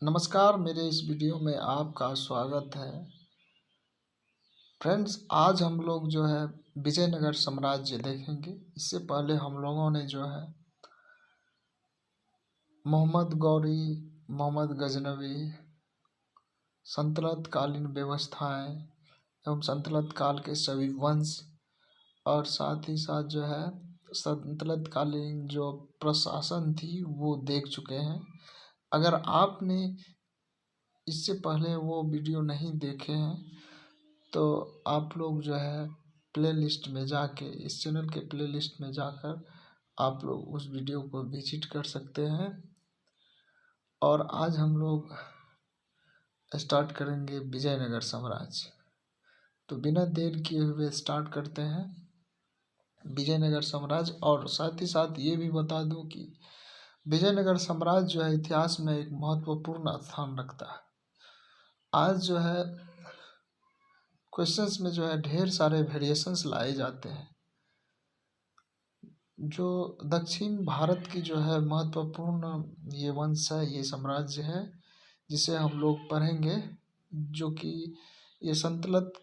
नमस्कार, मेरे इस वीडियो में आपका स्वागत है। फ्रेंड्स, आज हम लोग जो है विजयनगर साम्राज्य देखेंगे। इससे पहले हम लोगों ने जो है मोहम्मद गौरी, मोहम्मद गजनवी, सल्तनत कालीन व्यवस्थाएं एवं सल्तनत काल के सभी वंश और साथ ही साथ जो है सल्तनत कालीन जो प्रशासन थी वो देख चुके हैं। अगर आपने इससे पहले वो वीडियो नहीं देखे हैं तो आप लोग जो है प्लेलिस्ट में जाके इस चैनल के प्लेलिस्ट में जाकर आप लोग उस वीडियो को विजिट कर सकते हैं। और आज हम लोग स्टार्ट करेंगे विजयनगर साम्राज्य। तो बिना देर किए हुए स्टार्ट करते हैं विजयनगर साम्राज्य। और साथ ही साथ ये भी बता दूं कि विजयनगर साम्राज्य जो है इतिहास में एक महत्वपूर्ण स्थान रखता है। आज जो है क्वेश्चंस में जो है ढेर सारे वेरिएशंस लाए जाते हैं जो दक्षिण भारत की जो है महत्वपूर्ण ये वंश है, ये साम्राज्य है जिसे हम लोग पढ़ेंगे। जो कि ये सल्तनत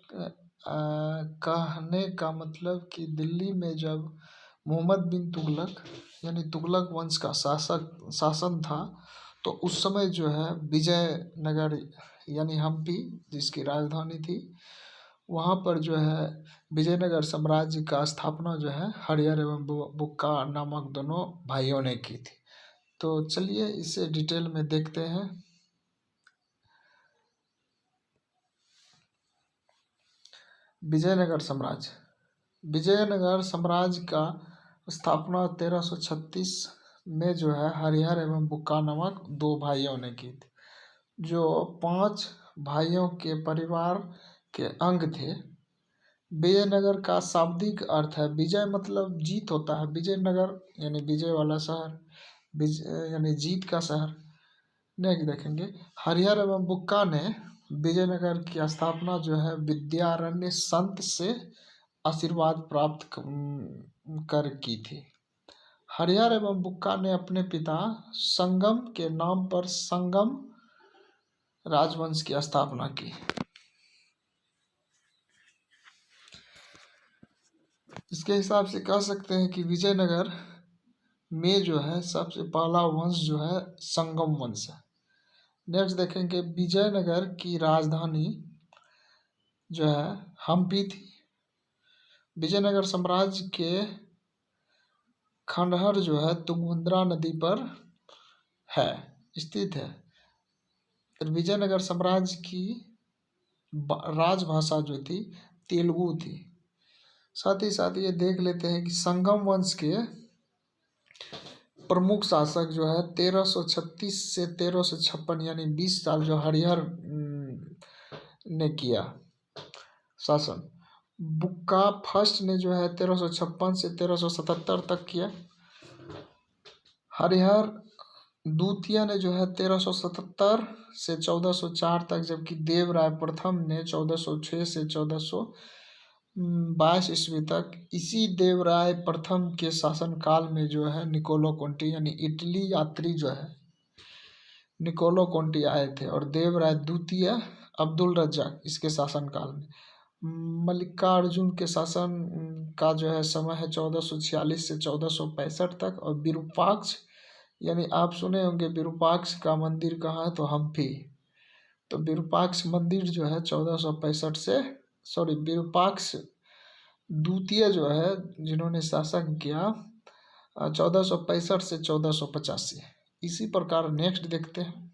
कहने का मतलब कि दिल्ली में जब मोहम्मद बिन तुगलक यानी तुगलक वंश का शासन था तो उस समय जो है विजयनगर यानी हम्पी जिसकी राजधानी थी वहाँ पर जो है विजयनगर साम्राज्य का स्थापना जो है हरिहर एवं बुक्का नामक दोनों भाइयों ने की थी। तो चलिए इसे डिटेल में देखते हैं। विजयनगर साम्राज्य का स्थापना 1336 में जो है हरिहर एवं बुक्का नामक दो भाइयों ने की थी, जो 5 भाइयों के परिवार के अंग थे। विजयनगर का शाब्दिक अर्थ है विजय मतलब जीत होता है। विजयनगर यानी विजय वाला शहर, यानी जीत का शहर। नेक्स्ट देखेंगे हरिहर एवं बुक्का ने विजयनगर की स्थापना जो है विद्यारण्य संत से आशीर्वाद प्राप्त कर की थी। हरिहर एवं बुक्का ने अपने पिता संगम के नाम पर संगम राजवंश की स्थापना की। इसके हिसाब से कह सकते हैं कि विजयनगर में जो है सबसे पहला वंश जो है संगम वंश है। नेक्स्ट देखेंगे विजयनगर की राजधानी जो है हम्पी थी। विजयनगर साम्राज्य के खंडहर जो है तुंगभद्रा नदी पर है स्थित है। विजयनगर साम्राज्य की राजभाषा जो थी तेलुगु थी। साथ ही साथ ये देख लेते हैं कि संगम वंश के प्रमुख शासक जो है 1336 से 1356 यानी 20 साल जो हरिहर ने किया शासन। बुक्का फर्स्ट ने जो है 1356 से 1377 तक किया। हरिहर द्वितीय ने जो है 1377 से 1404 तक, जबकि देवराय प्रथम ने 1406 से 1422 ईस्वी तक। इसी देवराय प्रथम के शासनकाल में जो है निकोलो कोंटी यानी इटली यात्री जो है निकोलो कोंटी आए थे। और देवराय द्वितीय अब्दुल रज्जाक इसके शासनकाल में। मल्लिकार्जुन के शासन का जो है समय है 1446 से 1465 तक। और विरूपाक्ष यानी आप सुने होंगे विरूपाक्ष का मंदिर कहाँ है तो हम्पी। तो विरूपाक्ष मंदिर जो है 1465 से विरूपाक्ष द्वितीय जो है जिन्होंने शासन किया 1465 से 1485। इसी प्रकार नेक्स्ट देखते हैं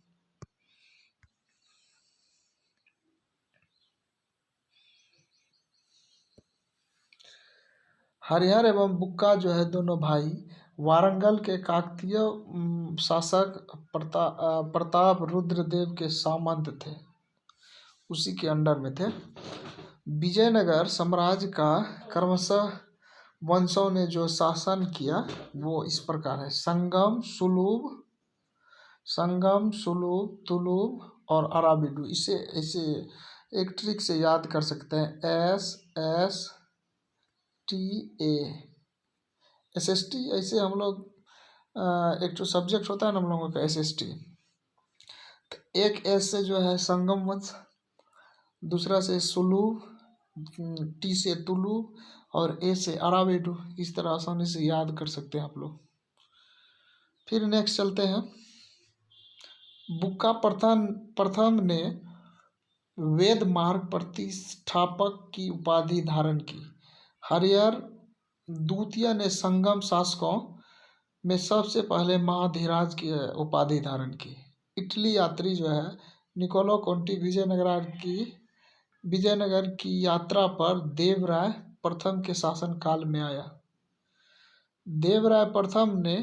हरिहर एवं बुक्का जो है दोनों भाई वारंगल के काकतीय शासक प्रताप रुद्र देव के सामंत थे, उसी के अंडर में थे। विजयनगर साम्राज्य का क्रमशः वंशों ने जो शासन किया वो इस प्रकार है संगम, सुलूब, तुलुब और अराबिडू। इसे ऐसे एक ट्रिक से याद कर सकते हैं SST ऐसे हम लोग एक तो सब्जेक्ट होता है ना हम लोगों का SST। एक एस से जो है संगम वंश, दूसरा से सुलू, टी से तुलु और ए से अरावेडू। इस तरह आसानी से याद कर सकते हैं आप लोग। फिर नेक्स्ट चलते हैं। बुक्का प्रथम प्रथम ने वेद मार्ग प्रतिष्ठापक की उपाधि धारण की। हरिहर द्वितीय ने संगम शासकों में सबसे पहले महाधिराज की उपाधि धारण की। इटली यात्री जो है निकोलो कोंटी विजयनगर की यात्रा पर देवराय प्रथम के शासन काल में आया। देवराय प्रथम ने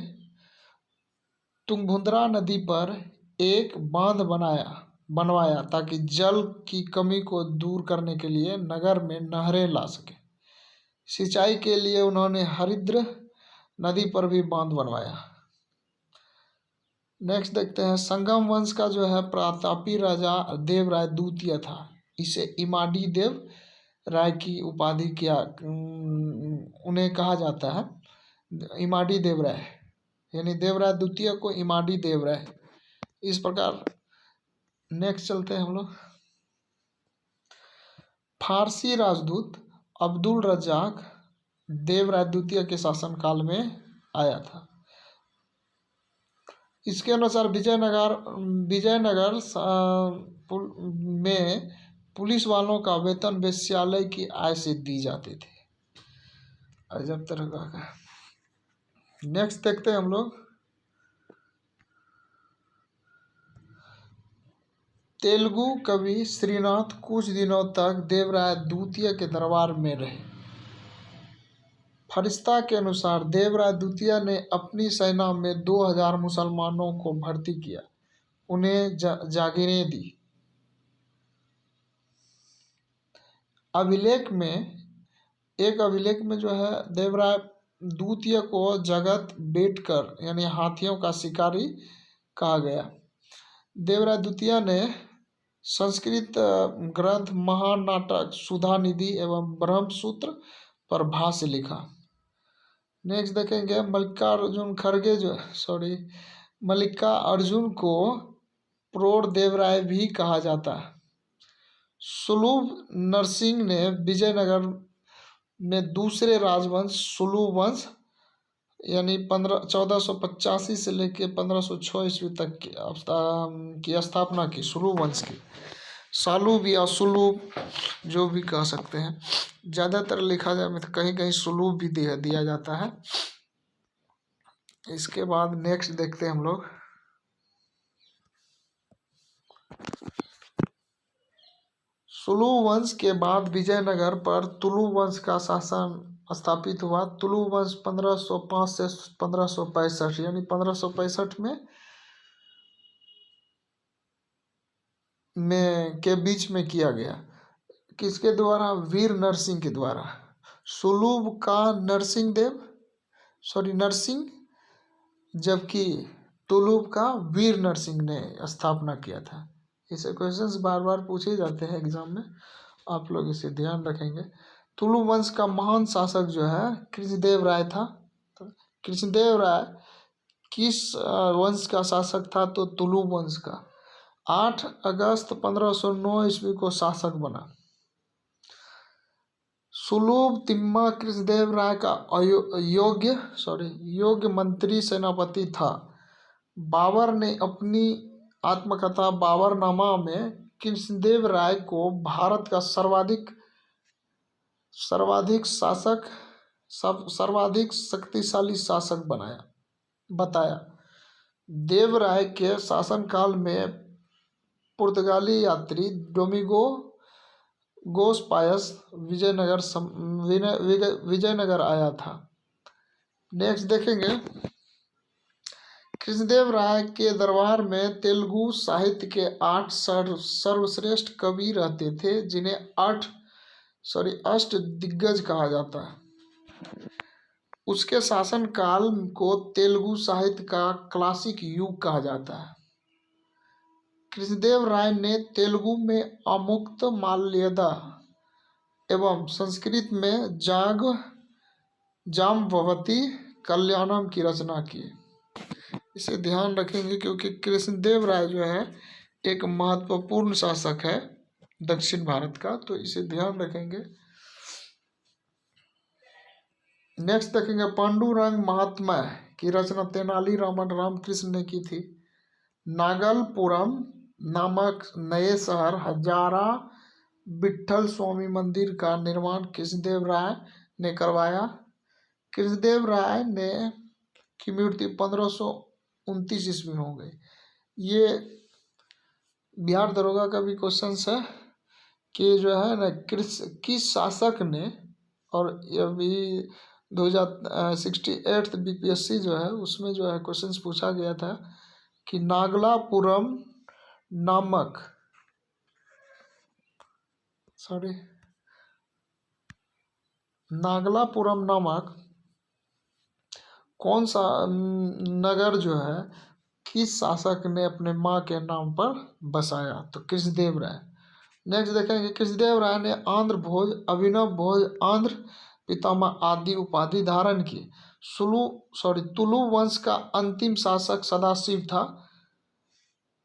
तुंगभद्रा नदी पर एक बांध बनवाया ताकि जल की कमी को दूर करने के लिए नगर में नहरें ला सके। सिंचाई के लिए उन्होंने हरिद्र नदी पर भी बांध बनवाया। नेक्स्ट देखते हैं। संगम वंश का जो है प्रतापी राजा देवराय द्वितीय था। इसे इमाडी देव राय की उपाधि किया उन्हें कहा जाता है इमाडी देवराय, यानी देवराय द्वितीय को इमाडी देवराय। इस प्रकार नेक्स्ट चलते हैं हम लोग। फारसी राजदूत अब्दुल रज्जाक देवराय द्वितीय के शासनकाल में आया था। इसके अनुसार विजयनगर में पुलिस वालों का वेतन वेश्यालय की आय से दी जाते थे। अजब तरह का। नेक्स्ट देखते हैं हम लोग। तेलुगु कवि श्रीनाथ कुछ दिनों तक देवराय द्वितीय के दरबार में रहे। फरिश्ता के अनुसार देवराय द्वितीय ने अपनी सेना में 2000 मुसलमानों को भर्ती किया, उन्हें जागीरें दी। अभिलेख में जो है देवराय द्वितीय को जगत बेटकर यानी हाथियों का शिकारी कहा गया। देवराय द्वितीय ने संस्कृत ग्रंथ महानाटक सुधानिधि एवं ब्रह्मसूत्र पर भाष्य लिखा। नेक्स्ट देखेंगे। मल्लिकार्जुन को प्रोढ़ देवराय भी कहा जाता है। सुलभ नरसिंह ने विजयनगर में दूसरे राजवंश सुलु वंश यानी 1485 से लेकर 1506 ईस्वी तक की स्थापना की। सुलु वंश की सालूब या सुलूब जो भी कह सकते हैं, ज़्यादातर लिखा जाए तो कहीं कहीं सुलूब भी दिया जाता है। इसके बाद नेक्स्ट देखते हैं हम लोग। सुलु वंश के बाद विजयनगर पर तुलु वंश का शासन स्थापित हुआ। तुलु वंश 1505 से 1565 यानी 1565 में के बीच में किया गया। किसके द्वारा? वीर नरसिंह के द्वारा। सुलूब का नरसिंह, जबकि तुलुब का वीर नरसिंह ने स्थापना किया था। इसे क्वेश्चंस बार बार पूछे जाते हैं एग्जाम में, आप लोग इसे ध्यान रखेंगे। तुलु वंश का महान शासक जो है कृष्णदेव राय था। तो कृष्णदेव राय किस वंश का शासक था? तो तुलु वंश का। 8 अगस्त 1509 ईस्वी को शासक बना। सुलूब तिम्मा कृष्णदेव राय का योग्य मंत्री सेनापति था। बाबर ने अपनी आत्मकथा बाबरनामा में कृष्णदेव राय को भारत का सर्वाधिक शक्तिशाली शासक बताया। देव राय के शासनकाल में पुर्तगाली यात्री डोमिंगो गोस पायस विजयनगर आया था। नेक्स्ट देखेंगे। कृष्णदेव राय के दरबार में तेलुगु साहित्य के 8 सर्वश्रेष्ठ कवि रहते थे, जिन्हें अष्ट दिग्गज कहा जाता है। उसके शासनकाल को तेलुगु साहित्य का क्लासिक युग कहा जाता है। कृष्णदेव राय ने तेलुगु में अमुक्त माल्यदा एवं संस्कृत में जाम्बवती कल्याणम की रचना की। इसे ध्यान रखेंगे क्योंकि कृष्णदेव राय जो है एक महत्वपूर्ण शासक है दक्षिण भारत का, तो इसे ध्यान रखेंगे। नेक्स्ट देखेंगे पांडुरंग महात्म्य की रचना तेनालीरामन रामकृष्ण ने की थी। नागलपुरम नामक नए शहर हजारा विट्ठल स्वामी मंदिर का निर्माण कृष्णदेव राय ने करवाया। कृष्णदेव राय ने की मृत्यु 1529 ईस्वी में हो गई। ये बिहार दरोगा का भी क्वेश्चन है कि जो है ना किस शासक ने, और अभी 2068 BPSC जो है उसमें जो है क्वेश्चन पूछा गया था कि नागलापुरम नामक नागलापुरम नामक कौन सा नगर जो है किस शासक ने अपने माँ के नाम पर बसाया, तो कृष्णदेव राय। नेक्स्ट देखेंगे कृष्णदेव राय ने आंध्र भोज, अभिनव भोज, आंध्र पितामह आदि उपाधि धारण की। तुलु वंश का अंतिम शासक सदाशिव था।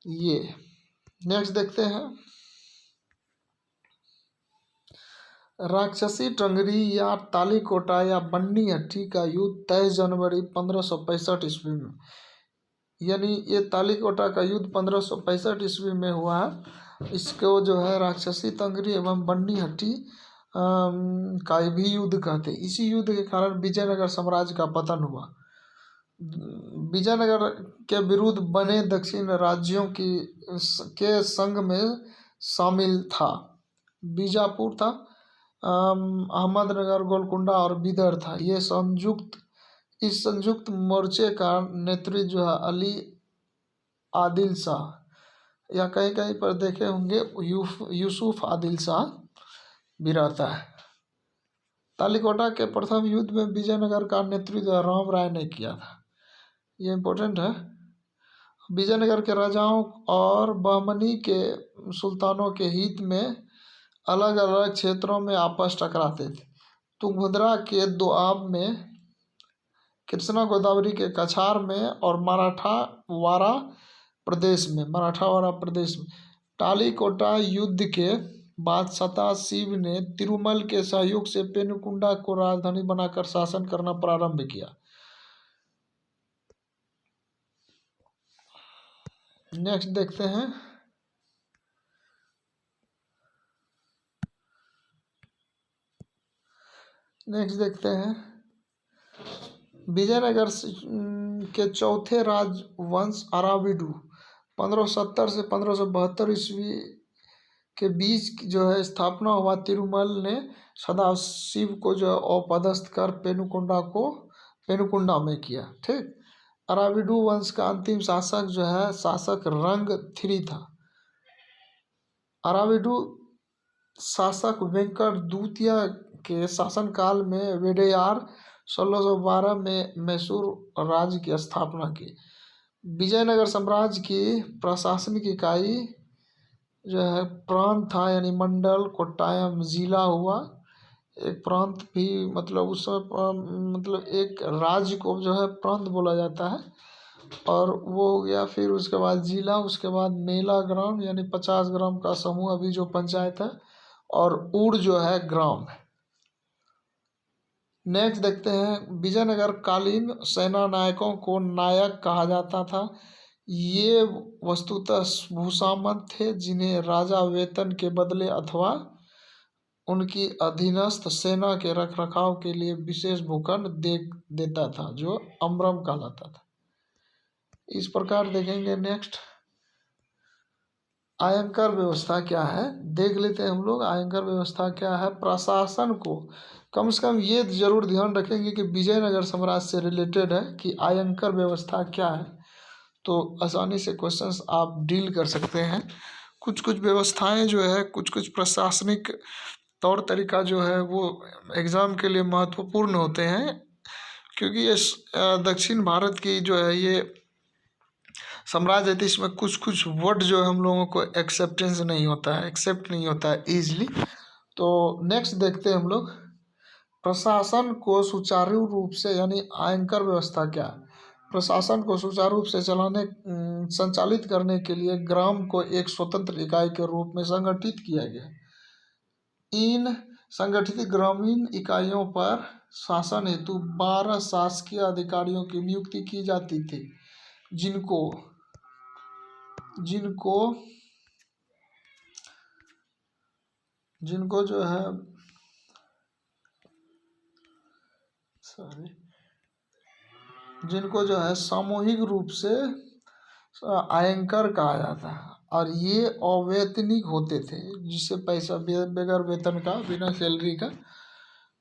ये नेक्स्ट देखते हैं राक्षसी टंगरी या तालीकोटा या बन्नीहट्टी का युद्ध 23 जनवरी 1565 ईस्वी में, यानी ये तालीकोटा का युद्ध 1565 ईस्वी में हुआ है। इसको जो है राक्षसी टंगरी एवं बन्नीहट्टी का भी युद्ध कहते हैं। इसी युद्ध के कारण विजयनगर साम्राज्य का पतन हुआ। विजयनगर के विरुद्ध बने दक्षिण राज्यों के संघ में शामिल था। बीजापुर था, अहमदनगर, गोलकुंडा और बिदर था। इस संयुक्त मोर्चे का नेतृत्व जो है अली आदिल शाह या कहीं कहीं पर देखे होंगे यूसुफ आदिल शाह भी रहता है। तालीकोटा के प्रथम युद्ध में विजयनगर का नेतृत्व राम राय ने किया था। ये इम्पोर्टेंट है। विजयनगर के राजाओं और बहमनी के सुल्तानों के हित में अलग अलग क्षेत्रों में आपस टकराते थे। तुंगभद्रा के दोआब में, कृष्णा गोदावरी के कछार में और मराठावाड़ा प्रदेश में। तालीकोटा युद्ध के बाद सदाशिव ने तिरुमल के सहयोग से पेनुकुंडा को राजधानी बनाकर शासन करना प्रारंभ किया। नेक्स्ट देखते हैं विजयनगर के चौथे राजवंश अराविडू 1570 से 1572 ईस्वी के बीच जो है स्थापना हुआ। तिरुमल ने सदाशिव को जो अपदस्थ कर पेनुकुंडा में किया। ठीक, अराविडू वंश का अंतिम शासक रंग थ्री था। अराविडू शासक वेंकट द्वितीय के शासनकाल में वेडेयार 1612 में मैसूर राज्य की स्थापना की। विजयनगर साम्राज्य की प्रशासनिक इकाई जो है प्रांत था, यानी मंडल, कोट्टायम जिला हुआ। एक प्रांत भी मतलब एक राज्य को जो है प्रांत बोला जाता है, और वो हो गया। फिर उसके बाद जिला, उसके बाद मेला ग्राम यानी 50 ग्राम का समूह अभी जो पंचायत है, और उड़ जो है ग्राम। नेक्स्ट देखते हैं विजयनगर कालीन सेना नायकों को नायक कहा जाता था। ये वस्तुतः भूसामंत थे जिन्हें राजा वेतन के बदले अथवा उनकी अधीनस्थ सेना के रखरखाव के लिए विशेष भूखंड देता था, जो अम्रम कहलाता था। इस प्रकार देखेंगे। नेक्स्ट आयकर व्यवस्था क्या है देख लेते हैं हम लोग। आयकर व्यवस्था क्या है, प्रशासन को कम से कम ये जरूर ध्यान रखेंगे कि विजयनगर साम्राज्य से रिलेटेड है कि आयकर व्यवस्था क्या है, तो आसानी से क्वेश्चंस आप डील कर सकते हैं। कुछ व्यवस्थाएं जो है, कुछ प्रशासनिक तौर तरीका जो है वो एग्ज़ाम के लिए महत्वपूर्ण होते हैं, क्योंकि ये दक्षिण भारत की जो है ये साम्राज्य है, तो इसमें कुछ वर्ड जो है हम लोगों को एक्सेप्ट नहीं होता है ईजिली। तो नेक्स्ट देखते हैं हम लोग प्रशासन को सुचारू रूप से, यानी आयकर व्यवस्था क्या है। प्रशासन को सुचारू रूप से संचालित करने के लिए ग्राम को एक स्वतंत्र इकाई के रूप में संगठित किया गया। इन संगठित ग्रामीण इकाइयों पर शासन हेतु 12 शासकीय अधिकारियों की नियुक्ति की जाती थी, जिनको जिनको जिनको जो है सामूहिक रूप से आयकर कहा जाता है, और ये अवैतनिक होते थे, जिससे पैसा बगैर वेतन का, बिना सैलरी का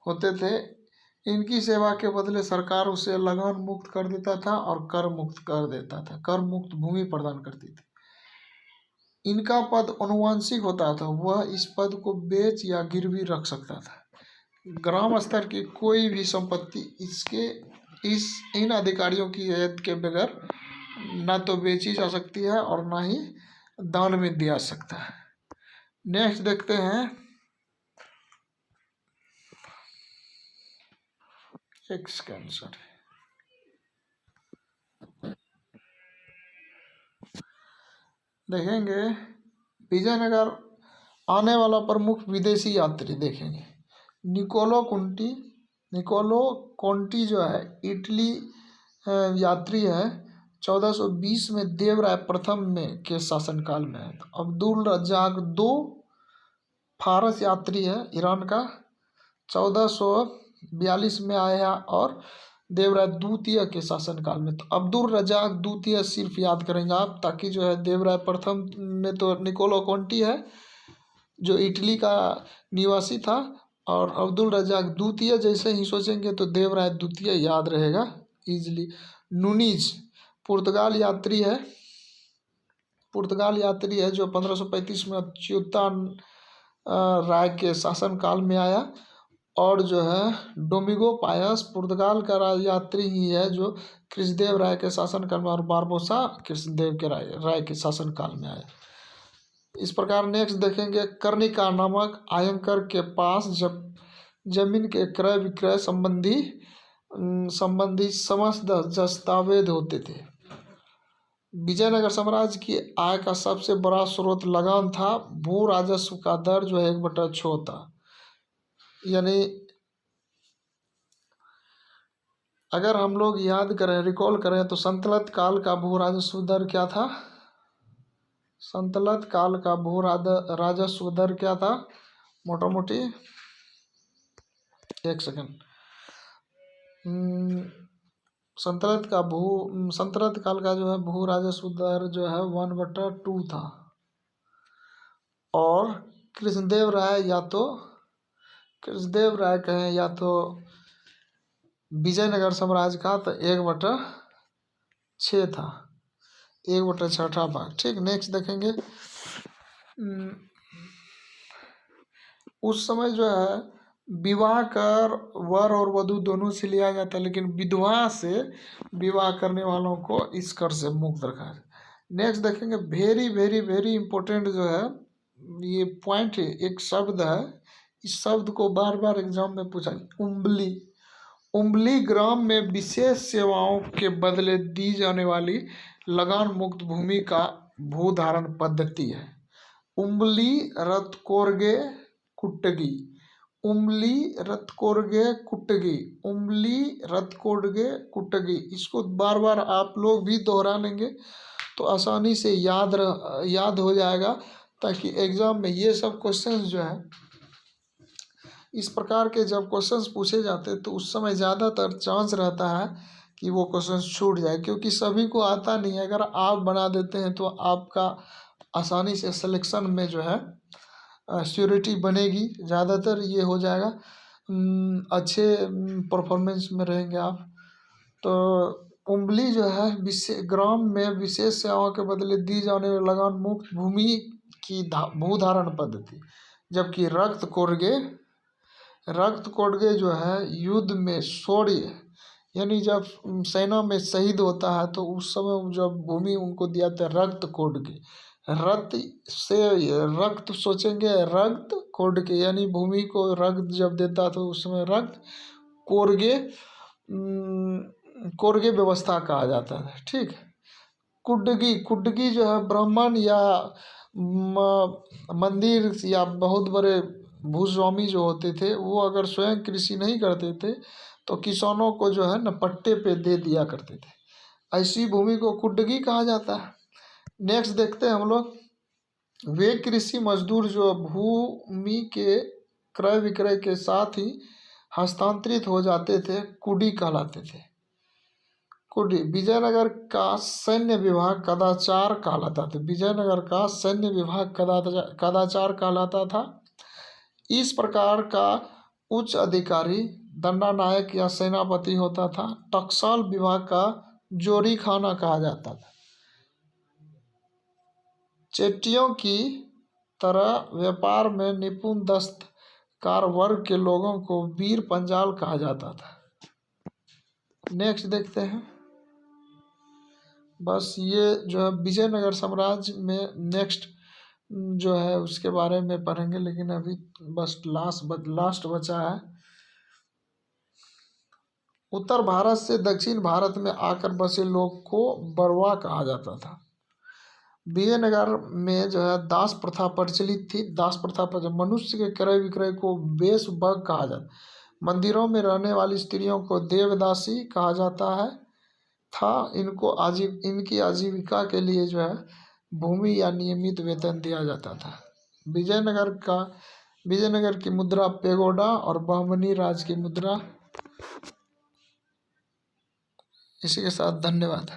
होते थे। इनकी सेवा के बदले सरकार उसे लगान मुक्त कर देता था और कर मुक्त कर देता था, कर मुक्त भूमि प्रदान करती थी। इनका पद अनुवांशिक होता था, वह इस पद को बेच या गिरवी रख सकता था। ग्राम स्तर की कोई भी संपत्ति इन अधिकारियों की हदायत के बगैर न तो बेची जा सकती है और न ही दान में दिया जा सकता है। नेक्स्ट देखते हैं, एक सेकंड सर, देखेंगे विजयनगर आने वाला प्रमुख विदेशी यात्री देखेंगे निकोलो कोंटी जो है इटली यात्री है। 1420 में देवराय प्रथम में के शासनकाल में है। अब्दुल रज्जाक दो फारस यात्री है ईरान का, 1442 में आया और देवराय द्वितीय के शासनकाल में। तो अब्दुल रज्जाक द्वितीय सिर्फ याद करेंगे आप, ताकि जो है देवराय प्रथम में तो निकोलो कोंटी है जो इटली का निवासी था, और अब्दुल रज्जाक द्वितीय जैसे ही सोचेंगे तो देवराय द्वितीय याद रहेगा इजली। नूनीज पुर्तगाल यात्री है जो 1535 में अच्युतान राय के शासनकाल में आया, और जो है डोमिगो पायस पुर्तगाल का यात्री ही है जो कृष्णदेव राय के शासनकाल में, और बारबोसा कृष्णदेव के राय के शासनकाल में आया। इस प्रकार नेक्स्ट देखेंगे, कर्णिका नामक आयकर के पास जब जमीन के क्रय विक्रय संबंधी समस्त दस्तावेज होते थे। विजयनगर साम्राज्य की आय का सबसे बड़ा स्रोत लगान था। भू राजस्व का दर जो है 1/6 था। यानी अगर हम लोग याद करें, रिकॉल करें, तो संतलत काल का भू राजस्व दर क्या था? संतलत काल का भू राजस्व दर क्या था? मोटा मोटी एक सेकंड, संतलत काल का जो है भू राजस्व दर जो है 1/2 था, और कृष्णदेव राय कहें या तो विजयनगर साम्राज्य का तो 1/6 था, 1/6 भाग। ठीक, नेक्स्ट देखेंगे, उस समय जो है विवाह कर वर और वधु दोनों से लिया जाता, लेकिन विधवा से विवाह करने वालों को इस कर से मुक्त रखा है। नेक्स्ट देखेंगे, वेरी वेरी वेरी इंपॉर्टेंट जो है ये पॉइंट है, एक शब्द है, इस शब्द को बार बार एग्जाम में पूछा, उम्बली ग्राम में विशेष सेवाओं के बदले दी जाने वाली लगान मुक्त भूमि का भूधारण पद्धति है। उम्बली रतकोरगे कुट्टगी, इसको बार बार आप लोग भी दोहरा लेंगे तो आसानी से याद हो जाएगा, ताकि एग्जाम में ये सब क्वेश्चंस जो है, इस प्रकार के जब क्वेश्चंस पूछे जाते हैं तो उस समय ज़्यादातर चांस रहता है कि वो क्वेश्चंस छूट जाए, क्योंकि सभी को आता नहीं है। अगर आप बना देते हैं तो आपका आसानी से सिलेक्शन में जो है श्योरिटी बनेगी, ज़्यादातर ये हो जाएगा, अच्छे परफॉर्मेंस में रहेंगे आप। तो उम्बली जो है ग्राम में विशेष सेवाओं के बदले दी जाने वाली लगान मुक्त भूमि की भूधारण पद्धति, जबकि रक्त कोडगे जो है युद्ध में शौर्य, यानी जब सेना में शहीद होता है तो उस समय जब भूमि उनको दिया था रक्त कोडगे, रक्त सोचेंगे, रक्त कोडगे यानी भूमि को रक्त जब देता तो उस समय रक्त कोरगे कोर्गे व्यवस्था कहा जाता था। ठीक। कुड्डगी, कुड्डगी जो है ब्राह्मण या मंदिर या बहुत बड़े भूस्वामी जो होते थे, वो अगर स्वयं कृषि नहीं करते थे तो किसानों को जो है न पट्टे पे दे दिया करते थे। ऐसी भूमि को कुड्डगी कहा जाता है। नेक्स्ट देखते हैं हम लोग, वे कृषि मजदूर जो भूमि के क्रय विक्रय के साथ ही हस्तांतरित हो जाते थे, कुडी कहलाते थे। कुडी। विजयनगर का सैन्य विभाग कदाचार कहलाता था। विजयनगर का सैन्य विभाग कदाचार कहलाता था। इस प्रकार का उच्च अधिकारी दंडानायक या सेनापति होता था। टकसाल विभाग का जोरी खाना कहा जाता था। चेट्टियों की तरह व्यापार में निपुण दस्तकार वर्ग के लोगों को वीर पंजाल कहा जाता था। नेक्स्ट देखते हैं, बस ये जो है विजयनगर साम्राज्य में नेक्स्ट जो है उसके बारे में पढ़ेंगे, लेकिन अभी बस लास्ट बचा है। उत्तर भारत से दक्षिण भारत में आकर बसे लोग को बरवा कहा जाता था। विजयनगर में जो है दास प्रथा प्रचलित थी। दास प्रथा पर मनुष्य के क्रय विक्रय को वेश्भग कहा जाता। मंदिरों में रहने वाली स्त्रियों को देवदासी कहा जाता है था। इनकी आजीविका के लिए जो है भूमि या नियमित वेतन दिया जाता था। विजयनगर की मुद्रा पेगोडा और बहमनी राज की मुद्रा। इसी के साथ धन्यवाद।